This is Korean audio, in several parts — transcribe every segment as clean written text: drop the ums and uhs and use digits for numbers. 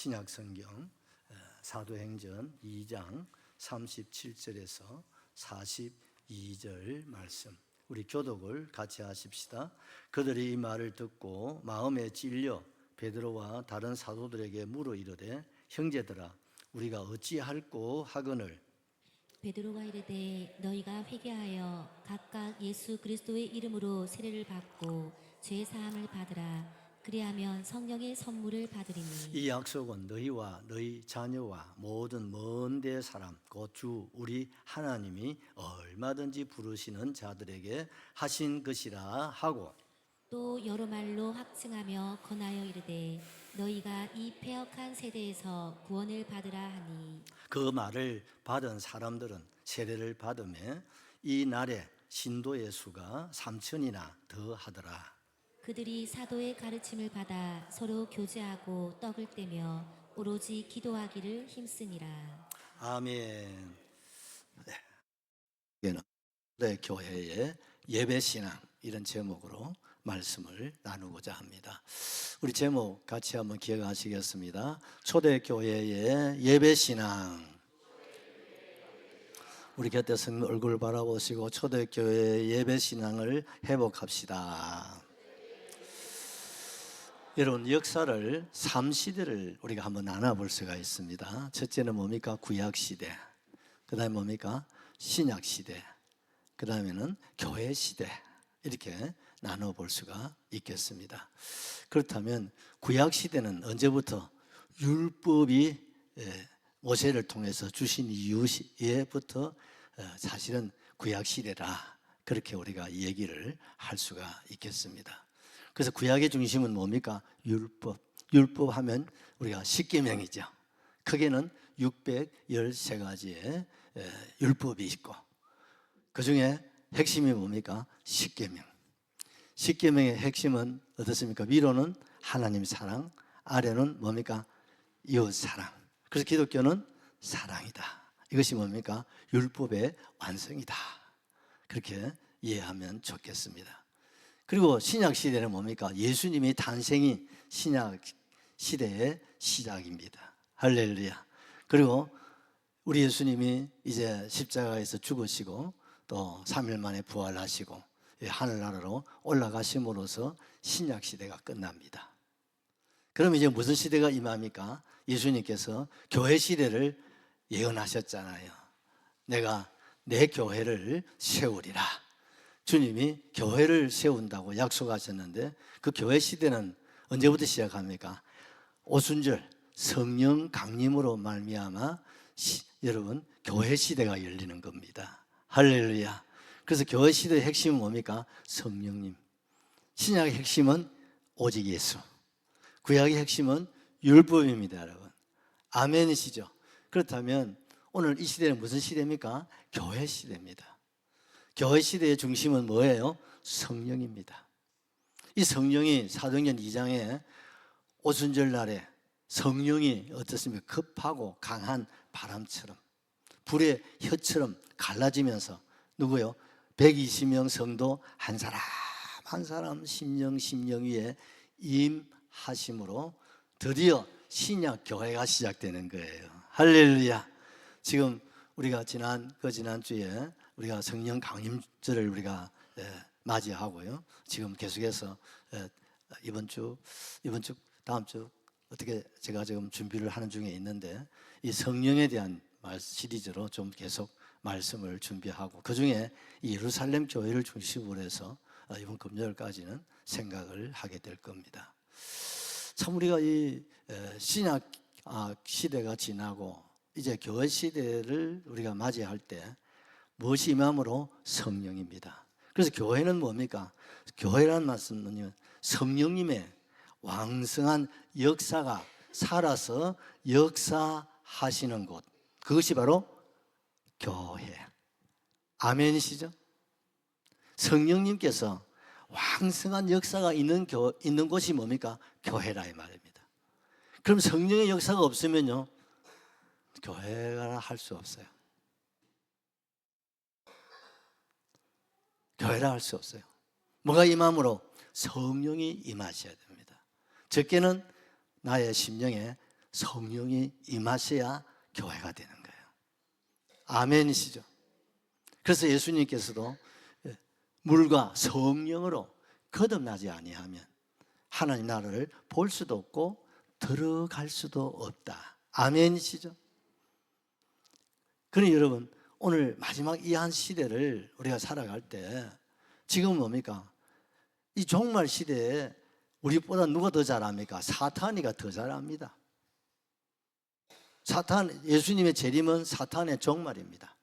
신약성경 사도행전 2장 37절에서 42절 말씀, 우리 교독을 같이 하십시다. 그들이 이 말을 듣고 마음에 찔려 베드로와 다른 사도들에게 물어 이르되, 형제들아, 우리가 어찌할꼬 하거늘. 베드로가 이르되, 너희가 회개하여 각각 예수 그리스도의 이름으로 세례를 받고 죄 사함을 받으라. 그리하면 성령의 선물을 받으리니. 이 약속은 너희와 너희 자녀와 모든 먼 데 사람 곧 주 우리 하나님이 얼마든지 부르시는 자들에게 하신 것이라 하고, 또 여러 말로 확증하며 권하여 이르되, 너희가 이 패역한 세대에서 구원을 받으라 하니. 그 말을 받은 사람들은 세례를 받으며 이 날에 신도의 수가 3,000이나 더 하더라. 그들이 사도의 가르침을 받아 서로 교제하고 떡을 떼며 오로지 기도하기를 힘쓰니라. 아멘. 네, 교회의 예배신앙, 이런 제목으로 말씀을 나누고자 합니다. 우리 제목 같이 한번 기억하시겠습니다. 초대교회의 예배신앙. 우리 곁에 선 얼굴 바라보시고 초대교회의 예배신앙을 회복합시다. 여러분, 역사를 3시대를 우리가 한번 나눠볼 수가 있습니다. 첫째는 뭡니까? 구약시대. 그 다음에 뭡니까? 신약시대. 그 다음에는 교회시대. 이렇게 나눠볼 수가 있겠습니다. 그렇다면 구약시대는 언제부터? 율법이 모세를 통해서 주신 이후에부터 사실은 구약시대라, 그렇게 우리가 얘기를 할 수가 있겠습니다. 그래서 구약의 중심은 뭡니까? 율법. 율법 하면 우리가 십계명이죠. 크게는 613가지의 율법이 있고, 그 중에 핵심이 뭡니까? 십계명. 십계명의 핵심은 어떻습니까? 위로는 하나님 사랑, 아래는 뭡니까? 이웃 사랑. 그래서 기독교는 사랑이다. 이것이 뭡니까? 율법의 완성이다. 그렇게 이해하면 좋겠습니다. 그리고 신약 시대는 뭡니까? 예수님이 탄생이 신약 시대의 시작입니다. 할렐루야. 그리고 우리 예수님이 이제 십자가에서 죽으시고 또 3일 만에 부활하시고 하늘나라로 올라가심으로써 신약 시대가 끝납니다. 그럼 이제 무슨 시대가 임합니까? 예수님께서 교회 시대를 예언하셨잖아요. 내가 내 교회를 세우리라. 주님이 교회를 세운다고 약속하셨는데, 그 교회 시대는 언제부터 시작합니까? 오순절 성령 강림으로 말미암아 여러분, 교회 시대가 열리는 겁니다. 할렐루야. 그래서 교회 시대의 핵심은 뭡니까? 성령님. 신약의 핵심은 오직 예수. 구약의 핵심은 율법입니다, 여러분. 아멘이시죠? 그렇다면 오늘 이 시대는 무슨 시대입니까? 교회 시대입니다. 교회 시대의 중심은 뭐예요? 성령입니다. 이 성령이 사도행전 2장에 오순절 날에 성령이 어떻습니까? 급하고 강한 바람처럼, 불의 혀처럼 갈라지면서 누구요? 120명 성도 한 사람 한 사람 심령 위에 임하심으로 드디어 신약 교회가 시작되는 거예요. 할렐루야. 지금 우리가 지난주에 우리가 성령 강림절을 우리가 맞이하고요. 지금 계속해서 이번 주 다음 주 어떻게 제가 지금 준비를 하는 중에 있는데, 이 성령에 대한 시리즈로 좀 계속 말씀을 준비하고, 그 중에 이 예루살렘 교회를 중심으로 해서 이번 금요일까지는 생각을 하게 될 겁니다. 참 우리가 이 신약 시대가 지나고 이제 교회 시대를 우리가 맞이할 때 무엇이 임함으로? 성령입니다. 그래서 교회는 뭡니까? 교회라는 말씀은 성령님의 왕성한 역사가 살아서 역사하시는 곳, 그것이 바로 교회. 아멘이시죠? 성령님께서 왕성한 역사가 있는 곳이 뭡니까? 교회라 이 말입니다. 그럼 성령의 역사가 없으면요, 교회가 할 수 없어요. 교회라 할 수 없어요. 뭐가 임함으로? 성령이 임하셔야 됩니다. 적게는 나의 심령에 성령이 임하셔야 교회가 되는 거예요. 아멘이시죠? 그래서 예수님께서도 물과 성령으로 거듭나지 아니하면 하나님 나라를 볼 수도 없고 들어갈 수도 없다. 아멘이시죠? 그러니 여러분, 오늘 마지막 이 한 시대를 우리가 살아갈 때 지금 뭡니까? 이 종말 시대에 우리보다 누가 더 잘합니까? 사탄이가 더 잘합니다. 예수님의 재림은 사탄의 종말입니다.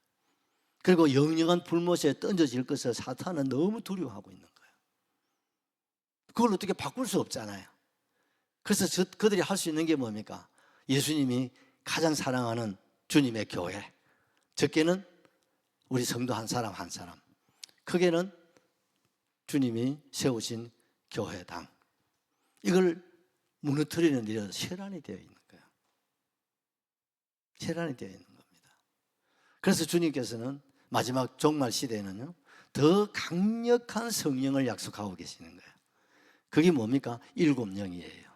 그리고 영영한 불못에 던져질 것을 사탄은 너무 두려워하고 있는 거예요. 그걸 어떻게 바꿀 수 없잖아요. 그래서 그들이 할 수 있는 게 뭡니까? 예수님이 가장 사랑하는 주님의 교회, 적게는 우리 성도 한 사람 한 사람, 크게는 주님이 세우신 교회당, 이걸 무너뜨리는 일이 쇠란이 되어 있는 거예요. 쇠란이 되어 있는 겁니다. 그래서 주님께서는 마지막 종말 시대에는요, 더 강력한 성령을 약속하고 계시는 거예요. 그게 뭡니까? 일곱 영이에요.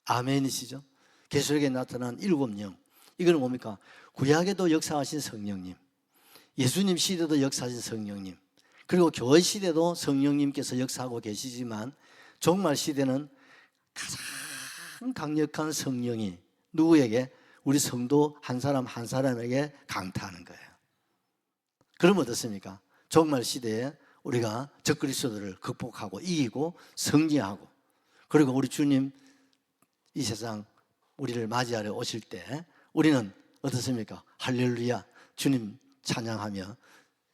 아멘이시죠? 계시록에 나타난 일곱 영, 이거는 뭡니까? 구약에도 역사하신 성령님, 예수님 시대도 역사하신 성령님, 그리고 교회 시대도 성령님께서 역사하고 계시지만 종말 시대는 가장 강력한 성령이 누구에게? 우리 성도 한 사람 한 사람에게 강타하는 거예요. 그러면 어떻습니까? 종말 시대에 우리가 적그리스도를 극복하고 이기고 승리하고, 그리고 우리 주님 이 세상 우리를 맞이하러 오실 때 우리는 어떻습니까? 할렐루야, 주님 찬양하며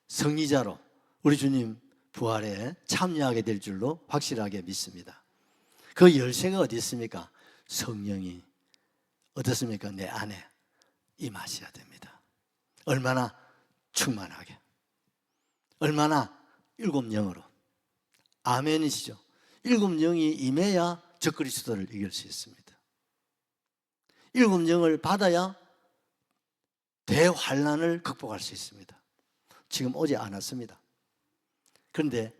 승리자로 우리 주님 부활에 참여하게 될 줄로 확실하게 믿습니다. 그 열쇠가 어디 있습니까? 성령이 어떻습니까? 내 안에 임하셔야 됩니다. 얼마나 충만하게, 얼마나 일곱 영으로. 아멘이시죠? 일곱 영이 임해야 적그리스도를 이길 수 있습니다. 일곱 영을 받아야 대환란을 극복할 수 있습니다. 지금 오지 않았습니다. 그런데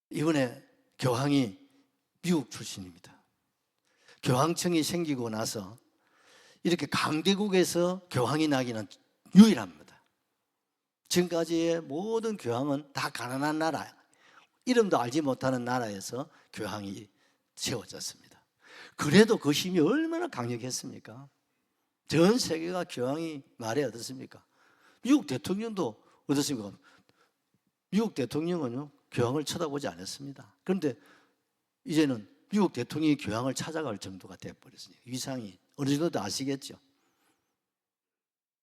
이번에 교황이 미국 출신입니다. 교황청이 생기고 나서 이렇게 강대국에서 교황이 나기는 유일합니다. 지금까지의 모든 교황은 다 가난한 나라, 이름도 알지 못하는 나라에서 교황이 세워졌습니다. 그래도 그 힘이 얼마나 강력했습니까? 전 세계가 교황이 말에 어떻습니까? 미국 대통령도 어떻습니까? 미국 대통령은요, 교황을 쳐다보지 않았습니다. 그런데 이제는 미국 대통령이 교황을 찾아갈 정도가 되어버렸으니까 위상이 어느 정도 아시겠죠?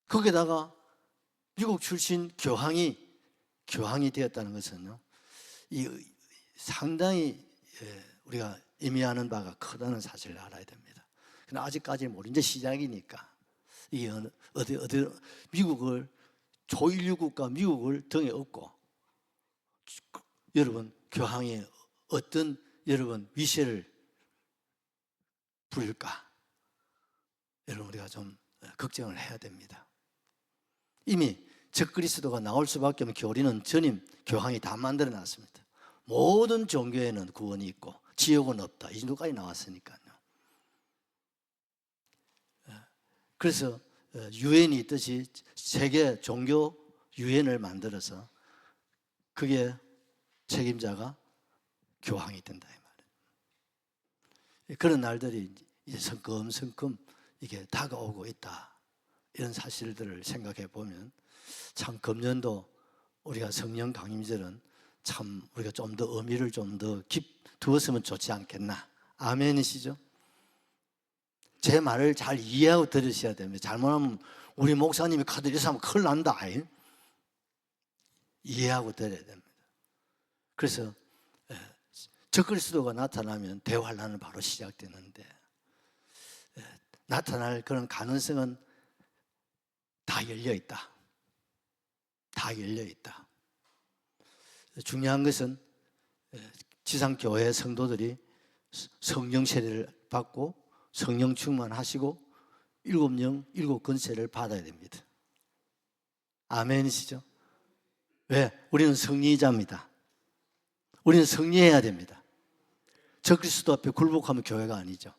거기다가 미국 출신 교황이 되었다는 것은요, 상당히 우리가 의미하는 바가 크다는 사실을 알아야 됩니다. 그러나 아직까지는 모르죠. 이제 시작이니까. 이게 어디 미국을, 조인류국가 미국을 등에 업고 여러분 교황이 어떤 여러분 위세를 부릴까? 여러분 우리가 좀 걱정을 해야 됩니다. 이미 적그리스도가 나올 수밖에 없는 교리는 전임 교황이 다 만들어 놨습니다. 모든 종교에는 구원이 있고 지옥은 없다, 이 정도까지 나왔으니까요. 그래서 유엔이 있듯이 세계 종교 유엔을 만들어서 그게 책임자가 교황이 된다 이 말이에요. 그런 날들이 이제 성큼성큼 이게 다가오고 있다, 이런 사실들을 생각해 보면 참 금년도 우리가 성령 강림절은 참 우리가 좀 더 의미를 좀 더 두었으면 좋지 않겠나. 아멘이시죠? 제 말을 잘 이해하고 들으셔야 됩니다. 잘못하면 우리 목사님이 카드 이래서 하면 큰일 난다. 이해하고 들어야 됩니다. 그래서 적그리스도가 나타나면 대환란은 바로 시작되는데, 나타날 그런 가능성은 다 열려 있다. 다 열려 있다. 중요한 것은 지상교회 성도들이 성령 세례를 받고 성령 충만하시고 일곱 영, 일곱 권세를 받아야 됩니다. 아멘이시죠? 왜? 우리는 승리자입니다. 우리는 승리해야 됩니다. 적그리스도 앞에 굴복하면 교회가 아니죠.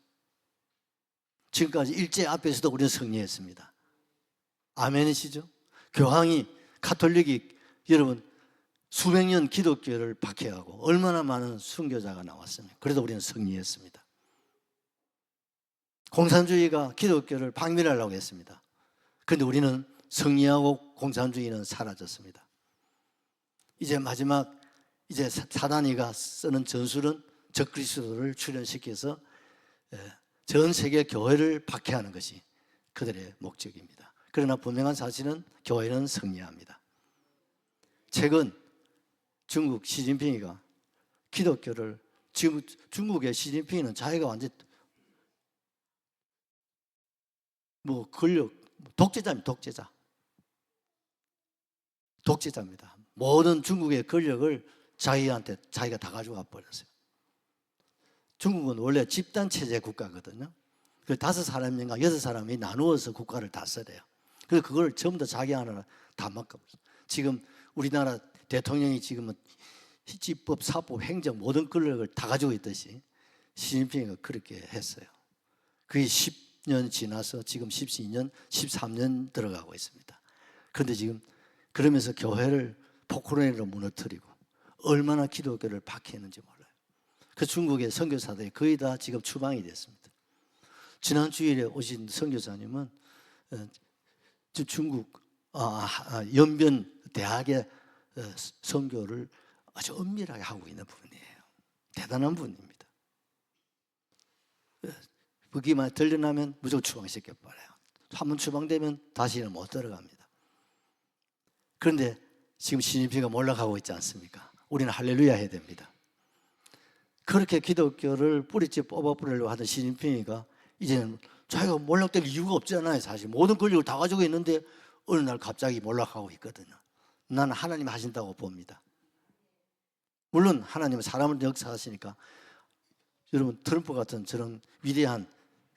지금까지 일제 앞에서도 우리는 승리했습니다. 아멘이시죠? 교황이 가톨릭이 여러분 수백 년 기독교를 박해하고 얼마나 많은 순교자가 나왔습니까? 그래도 우리는 승리했습니다. 공산주의가 기독교를 박멸하려고 했습니다. 그런데 우리는 승리하고 공산주의는 사라졌습니다. 이제 마지막 이제 사단이가 쓰는 전술은 적그리스도를 출현시켜서 전 세계 교회를 박해하는 것이 그들의 목적입니다. 그러나 분명한 사실은 교회는 승리합니다. 최근 중국 시진핑이가 기독교를 지금 중국의 시진핑은 자기가 완전 뭐 권력 독재자입니다. 독재자입니다. 모든 중국의 권력을 자기가 다 가져가 버렸어요. 중국은 원래 집단 체제 국가거든요. 그 5사람인가 6사람이 나누어서 국가를 다스려요. 그래서 그걸 전부 다 자기 하나로 다 맡겨버렸어요. 지금 우리나라 대통령이 지금은 집법, 사법, 행정 모든 권력을 다 가지고 있듯이 시진핑이가 그렇게 했어요. 그게 10년 지나서 지금 12년, 13년 들어가고 있습니다. 그런데 지금 그러면서 교회를 포크레인으로 무너뜨리고 얼마나 기독교를 박해했는지 몰라요. 그 중국의 선교사들이 거의 다 지금 추방이 됐습니다. 지난 주일에 오신 선교사님은 중국 연변 대학의 선교를 아주 엄밀하게 하고 있는 분이에요. 대단한 분입니다. 거기만 들려나면 무조건 추방시켜버려요. 한번 추방되면 다시는 못 들어갑니다. 그런데 지금 시진핑이가 몰락하고 있지 않습니까? 우리는 할렐루야 해야 됩니다. 그렇게 기독교를 뿌리째 뽑아버리려고 하던 시진핑이가 이제는 자기가 몰락될 이유가 없잖아요. 사실 모든 권력을 다 가지고 있는데 어느 날 갑자기 몰락하고 있거든요. 나는 하나님 하신다고 봅니다. 물론 하나님은 사람을 역사하시니까 여러분 트럼프 같은 저런 위대한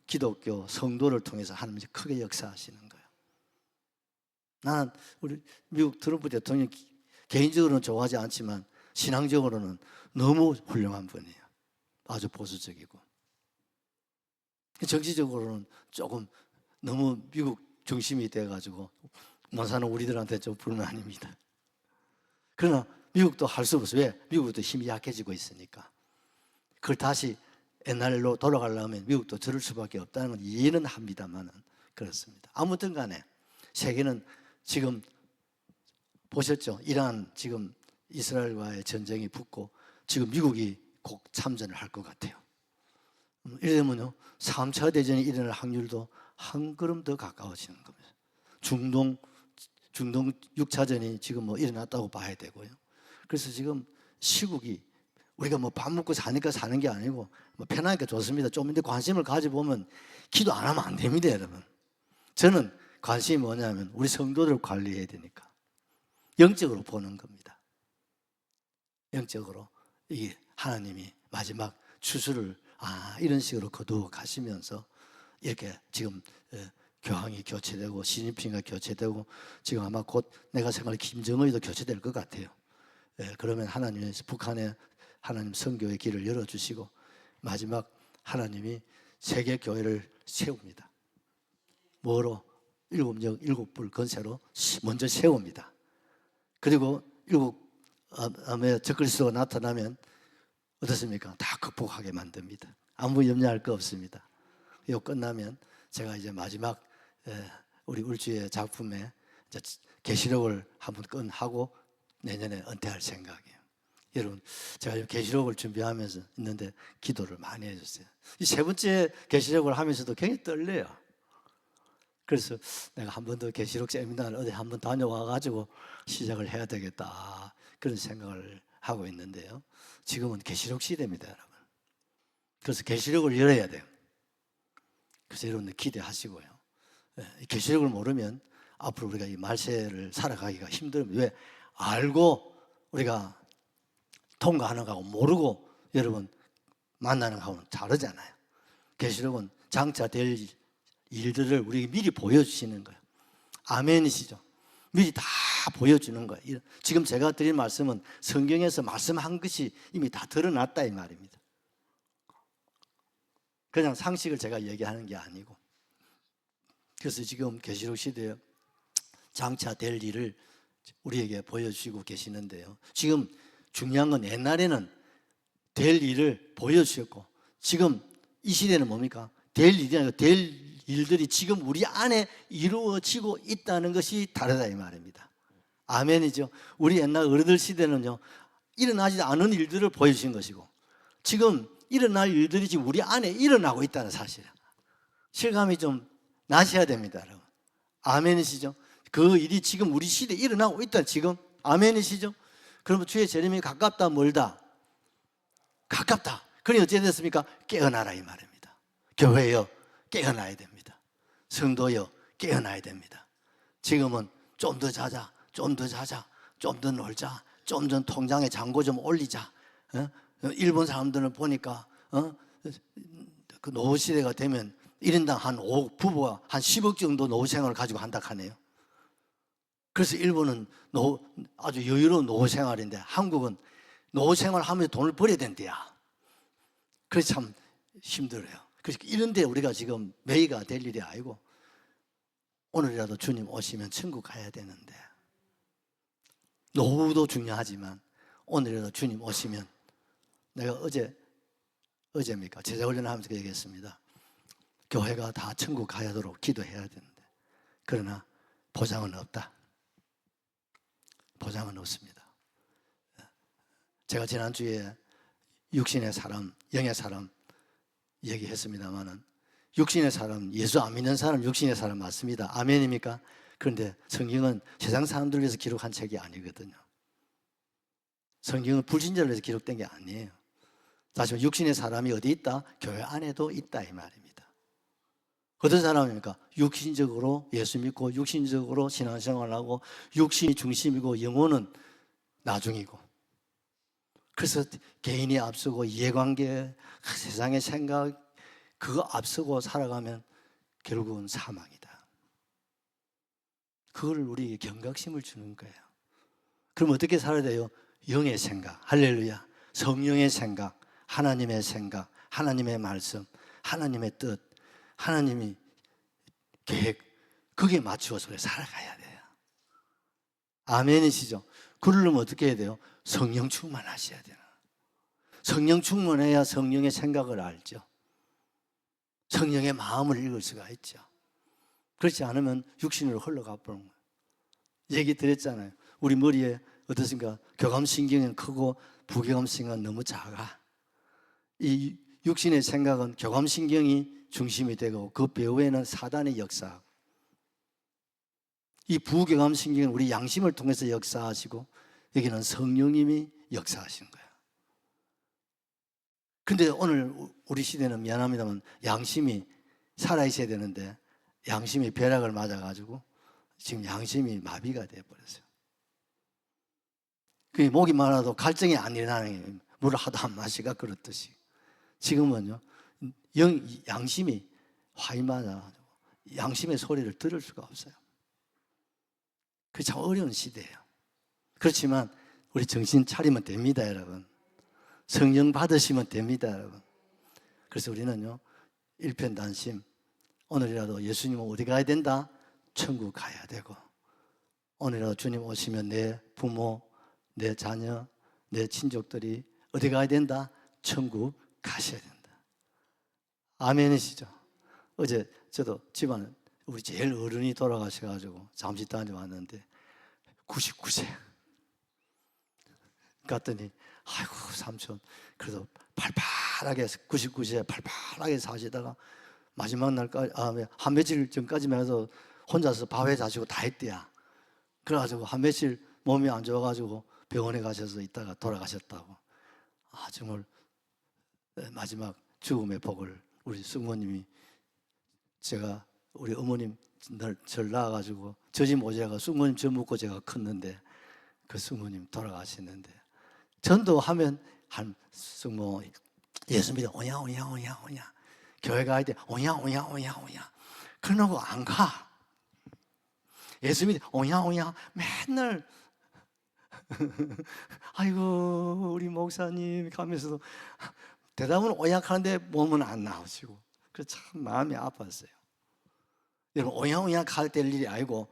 기독교 성도를 통해서 하나님이 크게 역사하시는 거예요. 나는 우리 미국 트럼프 대통령 개인적으로는 좋아하지 않지만 신앙적으로는 너무 훌륭한 분이에요. 아주 보수적이고 정치적으로는 조금 너무 미국 중심이 돼가지고 못 사는 우리들한테 좀 불만입니다. 그러나 미국도 할 수 없어요. 왜? 미국도 힘이 약해지고 있으니까. 그걸 다시 옛날로 돌아가려면 미국도 저럴 수밖에 없다는 건 이해는 합니다만은 그렇습니다. 아무튼 간에 세계는 지금 보셨죠? 이란 지금 이스라엘과의 전쟁이 붙고 지금 미국이 곧 참전을 할 것 같아요. 이러면요 3차 대전이 일어날 확률도 한 걸음 더 가까워지는 겁니다. 중동 6차전이 지금 뭐 일어났다고 봐야 되고요. 그래서 지금 시국이 우리가 뭐 밥 먹고 사니까 사는 게 아니고 뭐 편하니까 좋습니다. 좀 더 관심을 가져보면 기도 안 하면 안 됩니다, 여러분. 저는 관심이 뭐냐면 우리 성도들을 관리해야 되니까 영적으로 보는 겁니다. 영적으로 이 하나님이 마지막 추수를 이런 식으로 거두어 가시면서 이렇게 지금 교황이 교체되고 시진핑이 교체되고 지금 아마 곧 내가 생각할 김정은이도 교체될 것 같아요. 그러면 하나님이 북한에 하나님 선교의 길을 열어주시고 마지막 하나님이 세계 교회를 세웁니다. 뭐로? 일곱 불 건세로 먼저 세웁니다. 그리고 일곱의 적그리스도가 나타나면 어떻습니까? 다 극복하게 만듭니다. 아무 염려할 거 없습니다. 이거 끝나면 제가 이제 마지막 우리 울주의 작품에 계시록을 한번 하고 내년에 은퇴할 생각이에요. 여러분, 제가 계시록을 준비하면서 있는데 기도를 많이 해줬어요. 이 세 번째 계시록을 하면서도 굉장히 떨려요. 그래서 내가 한 번 더 계시록 세미나를 어디 한번 다녀와가지고 시작을 해야 되겠다 그런 생각을 하고 있는데요. 지금은 계시록 시대입니다, 여러분. 그래서 계시록을 열어야 돼요. 그래서 여러분들 기대하시고요. 계시록을 모르면 앞으로 우리가 이 말세를 살아가기가 힘듭니다. 왜? 알고 우리가 통과하는 거하고 모르고 여러분 만나는 거하고는 다르잖아요. 계시록은 장차 될 일들을 우리에게 미리 보여주시는 거예요. 아멘이시죠? 미리 다 보여주는 거예요. 지금 제가 드린 말씀은 성경에서 말씀한 것이 이미 다 드러났다 이 말입니다. 그냥 상식을 제가 얘기하는 게 아니고 그래서 지금 계시록 시대에 장차 될 일을 우리에게 보여주시고 계시는데요. 지금 중요한 건 옛날에는 될 일을 보여주셨고, 지금 이 시대는 뭡니까? 될 일이 아니고 될 일들이 지금 우리 안에 이루어지고 있다는 것이 다르다 이 말입니다. 아멘이죠. 우리 옛날 어른들 시대는요, 일어나지 않은 일들을 보여주신 것이고, 지금 일어날 일들이 지금 우리 안에 일어나고 있다는 사실이에요. 실감이 좀 나셔야 됩니다, 여러분. 아멘이시죠? 그 일이 지금 우리 시대에 일어나고 있다, 지금. 아멘이시죠? 그러면 주의 재림이 가깝다, 멀다? 가깝다. 그러니 어찌 됐습니까? 깨어나라 이 말입니다. 교회여, 깨어나야 됩니다. 성도여, 깨어나야 됩니다. 지금은 좀 더 자자, 좀 더 자자, 좀 더 놀자, 좀 더 통장에 잔고 좀 올리자. 일본 사람들은 보니까 그 노후 시대가 되면 1인당 한 5억, 부부가 한 10억 정도 노후 생활을 가지고 한다 하네요. 그래서 일본은 아주 여유로운 노후 생활인데, 한국은 노후 생활하면서 돈을 벌어야 된대야. 그래서 참 힘들어요. 그래서 이런데 우리가 지금 매이가 될 일이 아니고, 오늘이라도 주님 오시면 천국 가야 되는데, 노후도 중요하지만 오늘이라도 주님 오시면, 내가 어제입니까? 제자훈련을 하면서 그 얘기했습니다. 교회가 다 천국 가야도록 기도해야 되는데, 그러나 보장은 없다. 보장은 없습니다. 제가 지난주에 육신의 사람, 영의 사람 얘기했습니다만은, 육신의 사람, 예수 안 믿는 사람 육신의 사람 맞습니다. 아멘입니까? 그런데 성경은 세상 사람들을 위해서 기록한 책이 아니거든요. 성경은 불신자를 위해서 기록된 게 아니에요. 다시 말해, 육신의 사람이 어디 있다? 교회 안에도 있다 이 말입니다. 어떤 사람입니까? 육신적으로 예수 믿고 육신적으로 신앙생활하고 육신이 중심이고 영혼은 나중이고, 그래서 개인이 앞서고 이해관계, 세상의 생각 그거 앞서고 살아가면 결국은 사망이다. 그걸 우리에게 경각심을 주는 거예요. 그럼 어떻게 살아야 돼요? 영의 생각, 할렐루야. 성령의 생각, 하나님의 생각, 하나님의 말씀, 하나님의 뜻, 하나님이 계획, 거기에 맞추어서 살아가야 돼요. 아멘이시죠? 그러려면 어떻게 해야 돼요? 성령 충만하셔야 돼요. 성령 충만해야 성령의 생각을 알죠. 성령의 마음을 읽을 수가 있죠. 그렇지 않으면 육신으로 흘러가 버는 거예요. 얘기 드렸잖아요. 우리 머리에 어떻습니까? 교감신경은 크고 부교감신경은 너무 작아. 이 육신의 생각은 교감신경이 중심이 되고, 그 배후에는 사단의 역사, 이 부교감신경은 우리 양심을 통해서 역사하시고, 여기는 성령님이 역사하시는 거예요. 근데 오늘 우리 시대는 미안합니다만 양심이 살아있어야 되는데, 양심이 벼락을 맞아가지고 지금 양심이 마비가 되어버렸어요. 그게 목이 말라도 갈증이 안 일어나는 게, 물을 하도 안 마시가 그렇듯이 지금은요, 양심이 화이 맞아가지고 양심의 소리를 들을 수가 없어요. 그게 참 어려운 시대예요. 그렇지만 우리 정신 차리면 됩니다, 여러분. 성령 받으시면 됩니다, 여러분. 그래서 우리는요, 일편단심, 오늘이라도 예수님은 어디 가야 된다? 천국 가야 되고, 오늘이라도 주님 오시면 내 부모, 내 자녀, 내 친족들이 어디 가야 된다? 천국 가셔야 된다. 아멘이시죠? 어제 저도 집안 우리 제일 어른이 돌아가셔가지고 잠시 다녀왔는데 99세 갔더니, 아이고 삼촌 그래도 팔팔하게 99세에 팔팔하게 사시다가 마지막 날까지 한 며칠 전까지만 해도 혼자서 밥해 자시고 다 했대야. 그래가지고 한 며칠 몸이 안 좋아가지고 병원에 가셔서 있다가 돌아가셨다고. 정말 마지막 죽음의 복을 우리 숙모님이, 제가 우리 어머님 절 낳아가지고 저지 모자가 숙모님 젖 먹고 제가 컸는데, 그 숙모님 돌아가시는데, 전도하면 한 숙모 예수 믿어 오냐 오냐 오냐 오냐, 교회 가야 돼 오냐 오냐 오냐 오냐, 그러고 안 가. 예수 믿어 오냐 오냐 맨날 아이고 우리 목사님 가면서도 대답은 오약하는데 몸은 안 나오시고, 그 참 마음이 아팠어요. 여러분 오양오양 될 일이 아니고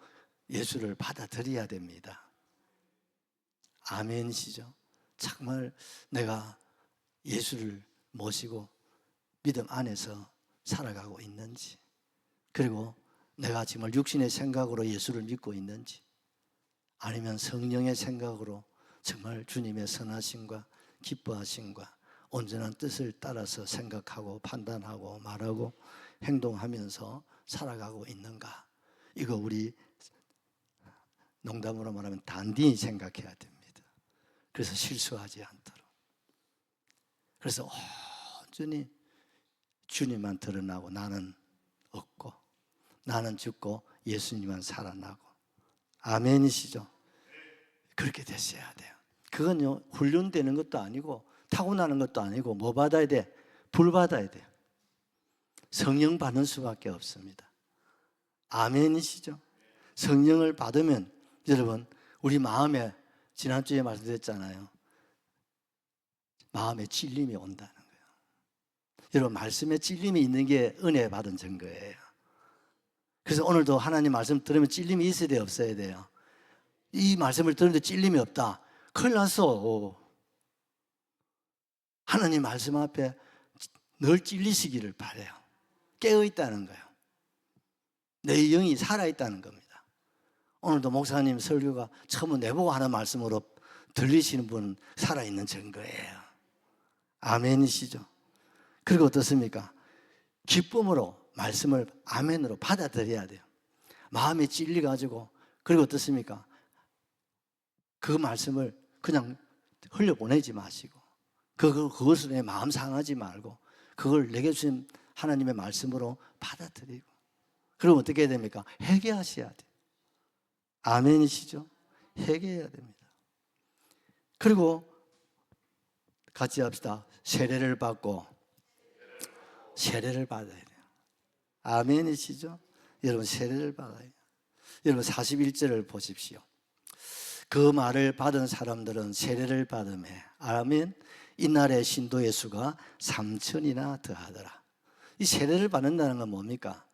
예수를 받아들여야 됩니다. 아멘이시죠? 정말 내가 예수를 모시고 믿음 안에서 살아가고 있는지, 그리고 내가 정말 육신의 생각으로 예수를 믿고 있는지, 아니면 성령의 생각으로 정말 주님의 선하심과 기뻐하심과 온전한 뜻을 따라서 생각하고 판단하고 말하고 행동하면서 살아가고 있는가. 이거 우리 농담으로 말하면 단디 생각해야 됩니다. 그래서 실수하지 않도록. 그래서 온전히 주님만 드러나고 나는 없고, 나는 죽고 예수님만 살아나고. 아멘이시죠? 그렇게 됐어야 돼요. 그건요 훈련되는 것도 아니고 타고나는 것도 아니고 뭐 받아야 돼? 불 받아야 돼요. 성령 받는 수밖에 없습니다. 아멘이시죠? 성령을 받으면 여러분 우리 마음에, 지난주에 말씀드렸잖아요, 마음에 찔림이 온다는 거예요. 여러분 말씀에 찔림이 있는 게 은혜 받은 증거예요. 그래서 오늘도 하나님 말씀 들으면 찔림이 있어야 돼요, 없어야 돼요? 이 말씀을 들었는데 찔림이 없다, 큰일 났어. 하나님 말씀 앞에 늘 찔리시기를 바라요. 깨어있다는 거예요. 내 영이 살아있다는 겁니다. 오늘도 목사님 설교가 처음 내보고 하는 말씀으로 들리시는 분은 살아있는 증거예요. 아멘이시죠? 그리고 어떻습니까? 기쁨으로 말씀을 아멘으로 받아들여야 돼요. 마음이 찔려가지고. 그리고 어떻습니까? 그 말씀을 그냥 흘려보내지 마시고, 그것을 내 마음 상하지 말고 그걸 내게 주신 하나님의 말씀으로 받아들이고, 그럼 어떻게 해야 됩니까? 회개하셔야 돼요. 아멘이시죠? 회개해야 됩니다. 그리고 같이 합시다. 세례를 받고 세례를 받아야 돼요. 아멘이시죠? 여러분 세례를 받아야 돼요. 여러분 41절을 보십시오. 그 말을 받은 사람들은 세례를 받음에, 아멘, 이날의 신도의 수가 3,000이나 더하더라. 이 세례를 받는다는 건 뭡니까?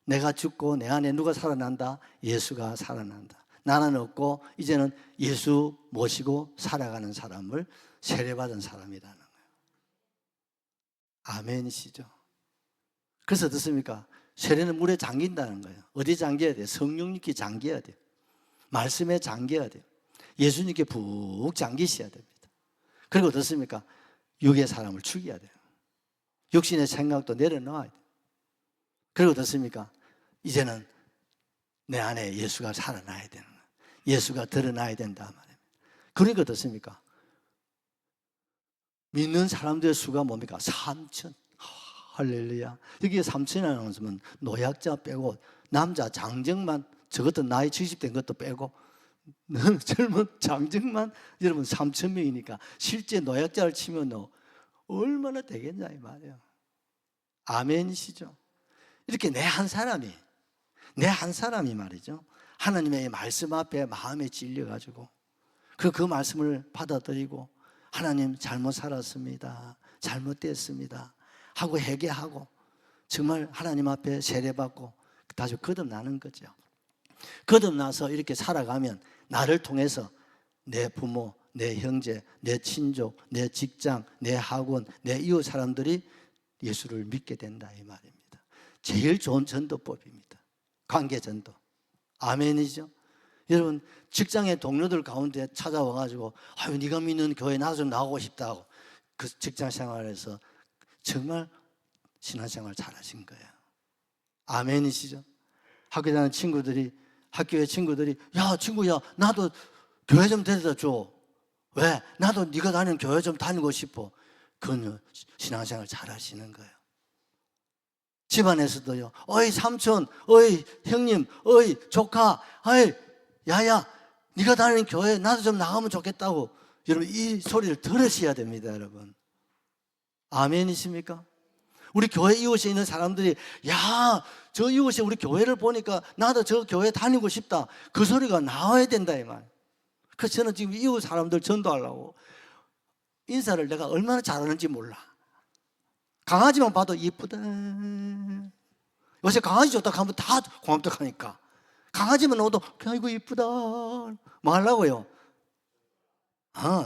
내가 죽고 내 안에 누가 살아난다? 예수가 살아난다. 나는 없고 이제는 예수 모시고 살아가는 사람을 세례받은 사람이라는 거예요. 아멘이시죠? 그래서 어떻습니까? 세례는 물에 잠긴다는 거예요. 어디 잠겨야 돼요? 성령님께 잠겨야 돼요. 말씀에 잠겨야 돼요. 예수님께 푹 잠기셔야 됩니다. 그리고 어떻습니까? 육의 사람을 죽여야 돼요. 육신의 생각도 내려놓아야 돼요. 그리고 어떻습니까? 이제는 내 안에 예수가 살아나야 되는 거예요. 예수가 드러나야 된다 말입니다. 그러니까 어떻습니까? 믿는 사람들의 수가 뭡니까? 3,000. 할렐루야. 여기에 3,000이라는 것은 노약자 빼고 남자 장정만, 저것도 나이 70 된 것도 빼고 젊은 장정만 여러분 3,000명이니까 실제 노약자를 치면 얼마나 되겠냐 이 말이에요. 아멘이시죠? 이렇게 내 한 사람이 말이죠, 하나님의 말씀 앞에 마음에 찔려가지고 그 말씀을 받아들이고 하나님 잘못 살았습니다, 잘못됐습니다 하고 회개하고 정말 하나님 앞에 세례받고 다시 거듭나는 거죠. 거듭나서 이렇게 살아가면 나를 통해서 내 부모, 내 형제, 내 친족, 내 직장, 내 학원, 내 이웃 사람들이 예수를 믿게 된다 이 말입니다. 제일 좋은 전도법입니다. 관계전도. 아멘이죠? 여러분 직장의 동료들 가운데 찾아와가지고 아유 네가 믿는 교회 나도 좀 나오고 싶다고 그 직장 생활에서 정말 신앙생활 잘하신 거예요. 아멘이시죠? 학교 다니는 친구들이, 학교의 친구들이 야 친구야 나도 교회 좀 데려다 줘. 왜? 나도 네가 다니는 교회 좀 다니고 싶어. 그건 신앙생활 잘하시는 거예요. 집안에서도요, 어이 삼촌, 어이 형님, 어이 조카, 어이 야야 네가 다니는 교회 나도 좀 나가면 좋겠다고 여러분 이 소리를 들으셔야 됩니다. 여러분 아멘이십니까? 우리 교회 이웃에 있는 사람들이 야 저 이웃에 우리 교회를 보니까 나도 저 교회 다니고 싶다 그 소리가 나와야 된다 이 말. 그래서 저는 지금 이웃 사람들 전도하려고 인사를 내가 얼마나 잘하는지 몰라. 강아지만 봐도 이쁘다 요새 강아지 좋다 하면 다 고맙다 하니까. 강아지만 나오도 아이고 이쁘다 뭐 하려고요?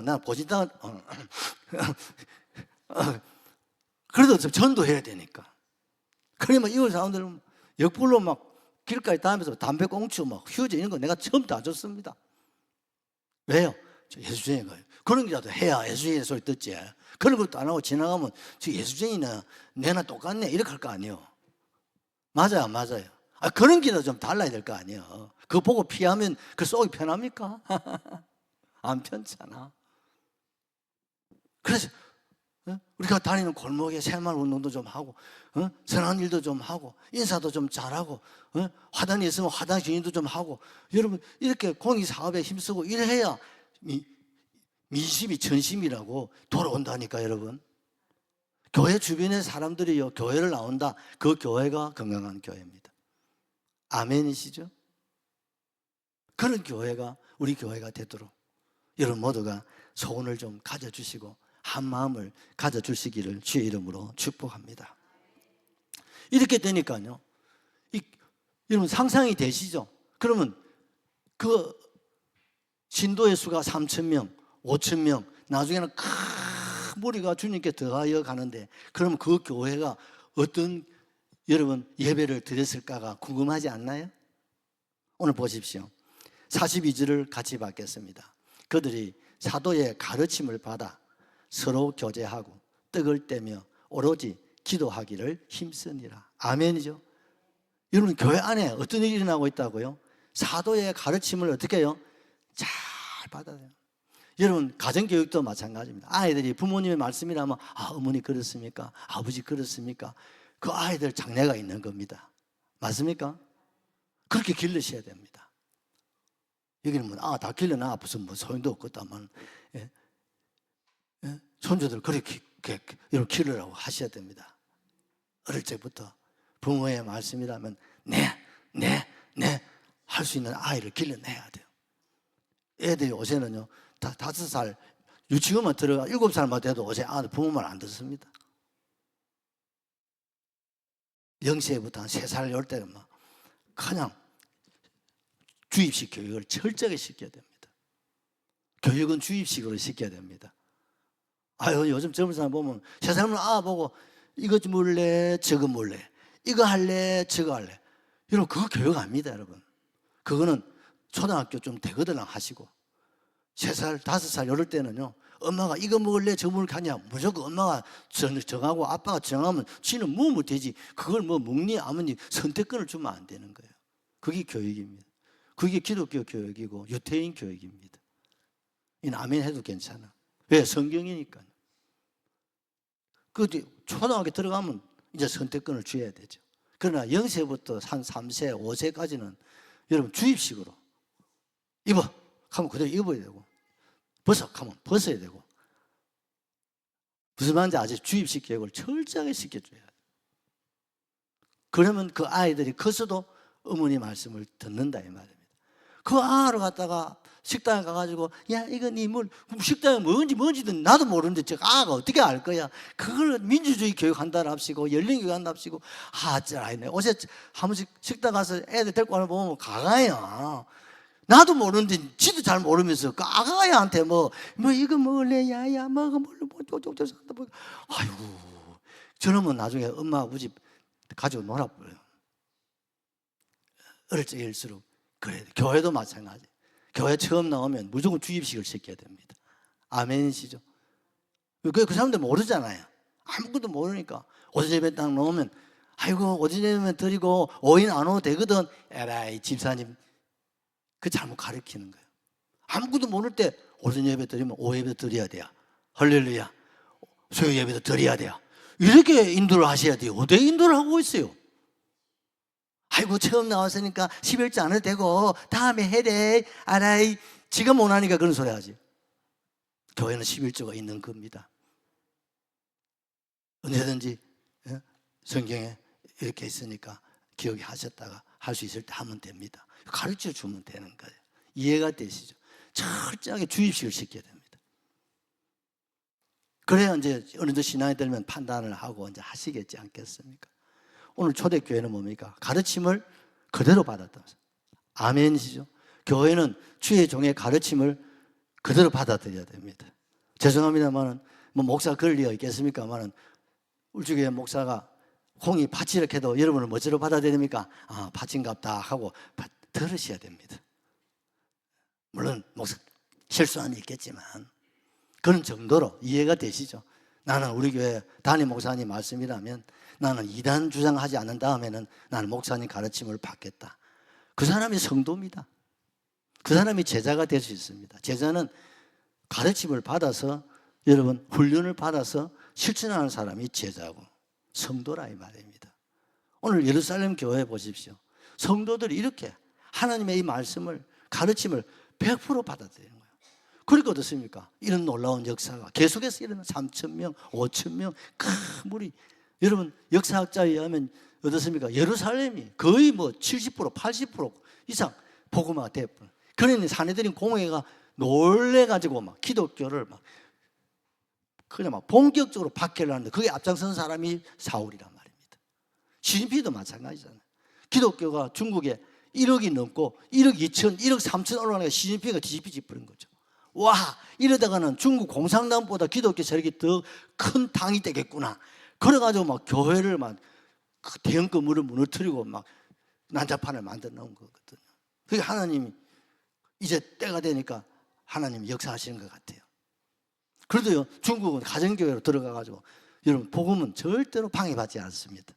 나 보지도 그래도 좀 전도해야 되니까. 그러면 이웃 사람들은 역불로 막 길가에 다니면서 담배 꽁초 막 휴지 이런 거 내가 처음 다 줬습니다. 왜요? 저 예수쟁이 거예요. 그런 게라도 해야 예수쟁이 소리 듣지. 그런 것도 안 하고 지나가면 저 예수쟁이는 내나 똑같네 이렇게 할 거 아니에요. 맞아요, 안 맞아요? 그런 게라도 좀 달라야 될 거 아니에요. 그거 보고 피하면 그 속이 편합니까? 안 편찮아. 그래서 우리가 다니는 골목에 새마을 운동도 좀 하고 선한 일도 좀 하고 인사도 좀 잘하고 화단이 있으면 화단 정리도 좀 하고 여러분 이렇게 공익사업에 힘쓰고 이래야 민심이 전심이라고 돌아온다니까 여러분. 교회 주변의 사람들이요 교회를 나온다. 그 교회가 건강한 교회입니다. 아멘이시죠? 그런 교회가 우리 교회가 되도록 여러분 모두가 소원을 좀 가져주시고 한 마음을 가져주시기를 주의 이름으로 축복합니다. 이렇게 되니까요 여러분 상상이 되시죠? 그러면 그 신도의 수가 3,000명 5,000명 나중에는 큰 무리가 주님께 더하여 가는데 그러면 그 교회가 어떤 여러분 예배를 드렸을까가 궁금하지 않나요? 오늘 보십시오. 42절을 같이 받겠습니다. 그들이 사도의 가르침을 받아 서로 교제하고 떡을 떼며 오로지 기도하기를 힘쓰니라. 아멘이죠. 여러분 교회 안에 어떤 일이 일어나고 있다고요? 사도의 가르침을 어떻게 해요? 잘 받아요. 여러분 가정교육도 마찬가지입니다. 아이들이 부모님의 말씀이라면 어머니 그렇습니까? 아버지 그렇습니까? 그 아이들 장래가 있는 겁니다. 맞습니까? 그렇게 길러셔야 됩니다. 여기는 다 길러놔 무슨 소용도 없겠다만 손주들 그렇게 여러분 키우라고 하셔야 됩니다. 어릴 적부터 부모의 말씀이라면 네 할 수 있는 아이를 길러내야 돼요. 애들이 요새는요 다 5살 유치원만 들어가 7살만 돼도 요새 아들 부모 말 안 듣습니다. 0세부터 한 3살 열 때는 막 그냥 주입식 교육을 철저하게 시켜야 됩니다. 교육은 주입식으로 시켜야 됩니다. 요즘 젊은 사람 보면 세 사람은 보고 이거 몰래 저거 몰래 이거 할래 저거 할래. 여러분 그거 교육 아닙니다. 여러분 그거는 초등학교 좀 되거든 하시고 3살 5살 이럴 때는요 엄마가 이거 먹을래 저거 먹을래 하냐 무조건 엄마가 정하고 아빠가 정하면 지는 먹으면 되지 그걸 먹니 안 먹니 선택권을 주면 안 되는 거예요. 그게 교육입니다. 그게 기독교 교육이고 유태인 교육입니다. 이 아멘 해도 괜찮아. 왜? 성경이니까요. 그 초등학교 들어가면 이제 선택권을 줘야 되죠. 그러나 0세부터 한 3세, 5세까지는 여러분 주입식으로 입어 하면 그대로 입어야 되고 벗어 하면 벗어야 되고 무슨 말인지 아직 주입식 교육을 철저하게 시켜줘야 돼요. 그러면 그 아이들이 커서도 어머니 말씀을 듣는다 이 말입니다. 그 아를 갖다가 식당에 가가지고 야 이거 니 뭘 식당에 뭔지든 나도 모르는데 저 아가 어떻게 알 거야. 그걸 민주주의 교육한다랍시고 열린 교육한다랍시고 짜라이네. 어제 한 번씩 식당 가서 애들 데리고 가는 보면 가가야 나도 모르는데 지도 잘 모르면서 그 아가야한테 뭐 이거 먹을래 야야 먹어 어쩌고 산다 뭐 아이고 저놈은 나중에 엄마 아버지 가지고 놀아버려요. 어릴 적일수록 그래. 교회도 마찬가지. 교회 처음 나오면 무조건 주입식을 시켜야 됩니다. 아멘이시죠? 그 사람들 모르잖아요. 아무것도 모르니까 오전 예배 딱 나오면 아이고 오전 예배만 드리고 오인 안 오도 되거든. 에라이 집사님 그 잘못 가르치는 거예요. 아무것도 모를 때 오전 예배 드리면 오후 예배 드려야 돼요. 할렐루야. 수요 예배도 드려야 돼요. 이렇게 인도를 하셔야 돼요. 어떻게 인도를 하고 있어요? 아이고 처음 나왔으니까 11조 안 해도 되고 다음에 해래 알아이 지금 못 하니까 그런 소리 하지. 교회는 11조가 있는 겁니다. 언제든지 성경에 이렇게 있으니까 기억이 하셨다가 할 수 있을 때 하면 됩니다. 가르쳐 주면 되는 거예요. 이해가 되시죠? 철저하게 주입식을 시켜야 됩니다. 그래야 이제 어느 정도 신앙이 들면 판단을 하고 이제 하시겠지 않겠습니까? 오늘 초대교회는 뭡니까? 가르침을 그대로 받았다면서요. 아멘이시죠? 교회는 주의 종의 가르침을 그대로 받아들여야 됩니다. 죄송합니다만은 뭐 목사 그럴 리가 있겠습니까만은 울주교회 목사가 홍이 팥이라 해도 여러분을 뭐지로 받아들입니까? 아, 팥인갑다 하고 들으셔야 됩니다. 물론 목사 실수는 있겠지만 그런 정도로 이해가 되시죠? 나는 우리 교회 담임 목사님 말씀이라면 나는 이단 주장하지 않는 다음에는 나는 목사님 가르침을 받겠다. 그 사람이 성도입니다. 그 사람이 제자가 될 수 있습니다. 제자는 가르침을 받아서 여러분 훈련을 받아서 실천하는 사람이 제자고 성도라 이 말입니다. 오늘 예루살렘 교회 보십시오. 성도들이 이렇게 하나님의 이 말씀을 가르침을 100% 받아들이는 거예요. 그러니까 어떻습니까? 이런 놀라운 역사가 계속해서 일어나 3,000명, 5,000명 큰 무리. 여러분 역사학자에 의하면 어떻습니까? 예루살렘이 거의 뭐 70%, 80% 이상 복음화가 됐고 그러니 사내들인 공회가 놀래가지고 막 기독교를 막 그냥 막 본격적으로 박해를 하는데 그게 앞장선 사람이 사울이란 말입니다. 시진핑도 마찬가지잖아요. 기독교가 중국에 1억이 넘고 1억 2천, 1억 3천 올라가니까 시진핑가 뒤집히지 버린 거죠. 와, 이러다가는 중국 공산당보다 기독교 세력이 더 큰 당이 되겠구나. 그래가지고 막 교회를 막 대형 건물을 무너뜨리고 막 난장판을 만들어 놓은 거거든요. 그게 하나님이 이제 때가 되니까 하나님이 역사하시는 것 같아요. 그래도요, 중국은 가정교회로 들어가가지고 여러분 복음은 절대로 방해받지 않습니다.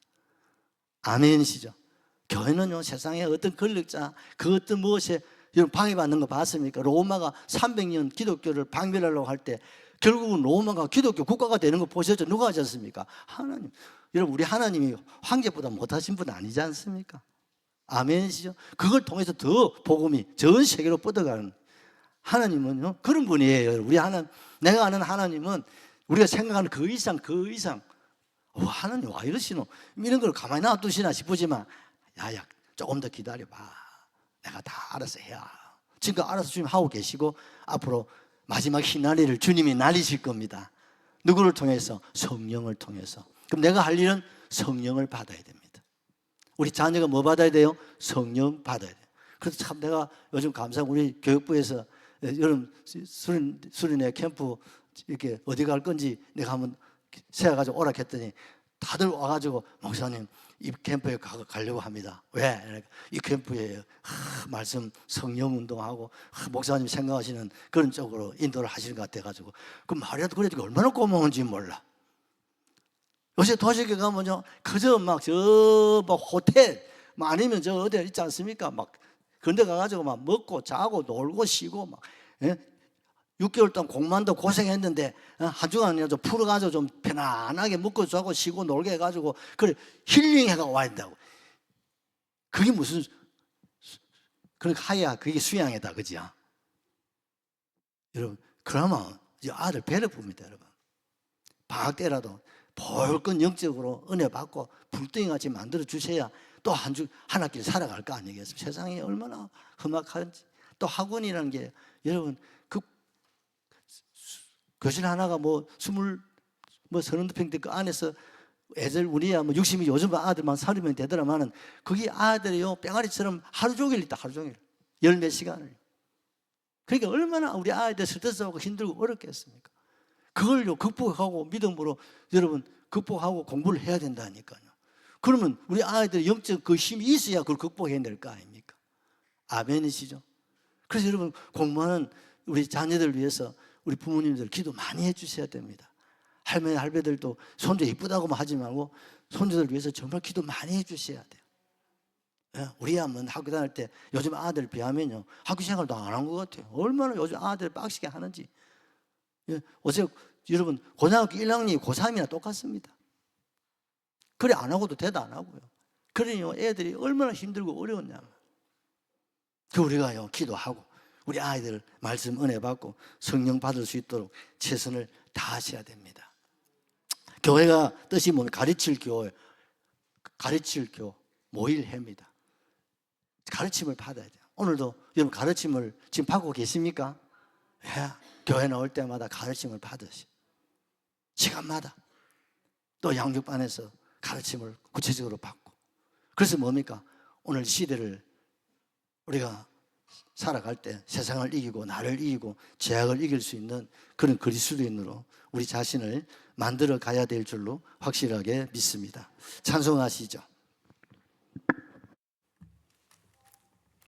아멘이시죠? 교회는요 세상에 어떤 권력자 그 어떤 무엇에 여러분 방해받는 거 봤습니까? 로마가 300년 기독교를 박멸하려고 할 때 결국은 로마가 기독교 국가가 되는 거 보셨죠? 누가 하셨습니까? 하나님. 여러분 우리 하나님이 황제보다 못하신 분 아니지 않습니까? 아멘이시죠? 그걸 통해서 더 복음이 전 세계로 뻗어가는 하나님은요 그런 분이에요. 우리 하나님, 내가 아는 하나님은 우리가 생각하는 그 이상 와, 하나님 와 이러시노? 이런 걸 가만히 놔두시나 싶으지만 야야 조금 더 기다려봐. 내가 다 알아서 해야. 지금 알아서 주님 하고 계시고 앞으로 마지막 휘날리를 주님이 날리실 겁니다. 누구를 통해서? 성령을 통해서. 그럼 내가 할 일은 성령을 받아야 됩니다. 우리 자녀가 뭐 받아야 돼요? 성령 받아야 돼요. 그래서 참 내가 요즘 감사하고 우리 교육부에서 여름 수련회 캠프 이렇게 어디 갈 건지 내가 한번 세워가지고 오라 했더니 다들 와가지고 목사님 이 캠프에 가려고 합니다. 왜? 이 캠프에 말씀 성령 운동하고 목사님 생각하시는 그런 쪽으로 인도를 하시는 것 같아가지고 그 말이라도 그래도 얼마나 고마운지 몰라. 요새 도시에 가면요 그저 막 저 막 호텔 아니면 저 어디 있지 않습니까? 막 그런 데 가가지고 막 먹고 자고 놀고 쉬고 막 6개월 동안 공만도 고생했는데 한 주간 좀 풀어가지고 좀 편안하게 먹고 자고 쉬고 놀게 해가지고 그래 힐링해가 와야 된다고. 그게 무슨 그러니까 하야 그게 수양이다 그지? 여러분 그러면 이제 아들 배를 뿝니다 여러분. 방학 때라도 벌건 영적으로 은혜 받고 불덩이같이 만들어 주셔야 또 한 학기를 살아갈 거 아니겠습니까? 세상이 얼마나 험악한지. 또 학원이라는 게 여러분 그 교실 하나가 뭐 서른 평 그 안에서 애들 우리야 뭐 60이 요즘 아들만 30명 되더라마는 거기 아들이요 뺑아리처럼 하루 종일 있다 하루 종일 10몇 시간을. 그러니까 얼마나 우리 아이들 스트레스하고 힘들고 어렵겠습니까? 그걸요 극복하고 믿음으로 여러분 극복하고 공부를 해야 된다니까요. 그러면 우리 아이들 영적 그 힘이 있어야 그걸 극복해낼 거 아닙니까? 아멘이시죠? 그래서 여러분 공부하는 우리 자녀들 위해서 우리 부모님들 기도 많이 해주셔야 됩니다. 할머니 할배들도 손주 이쁘다고만 하지 말고 손주들 위해서 정말 기도 많이 해주셔야 돼요. 예, 우리 아면 학교 다닐 때 요즘 아들 비하면요 학교 생활도 안 한 것 같아요. 얼마나 요즘 아들 빡시게 하는지. 예, 어제 여러분 고등학교 1학년이 고3이나 똑같습니다. 그래 안 하고도 대도 안 하고요. 그러니 애들이 얼마나 힘들고 어려웠냐면 그 우리가요 기도하고 우리 아이들 말씀 은혜 받고 성령 받을 수 있도록 최선을 다하셔야 됩니다. 교회가 뜻이 뭐냐면 가르칠 교회, 가르칠 교 모일회입니다. 가르침을 받아야 돼요. 오늘도 여러분 가르침을 지금 받고 계십니까? 예, 교회 나올 때마다 가르침을 받으시. 시간마다 또 양육반에서 가르침을 구체적으로 받고 그래서 뭡니까? 오늘 시대를 우리가 살아갈 때 세상을 이기고 나를 이기고 죄악을 이길 수 있는 그런 그리스도인으로 우리 자신을 만들어 가야 될 줄로 확실하게 믿습니다. 찬송하시죠.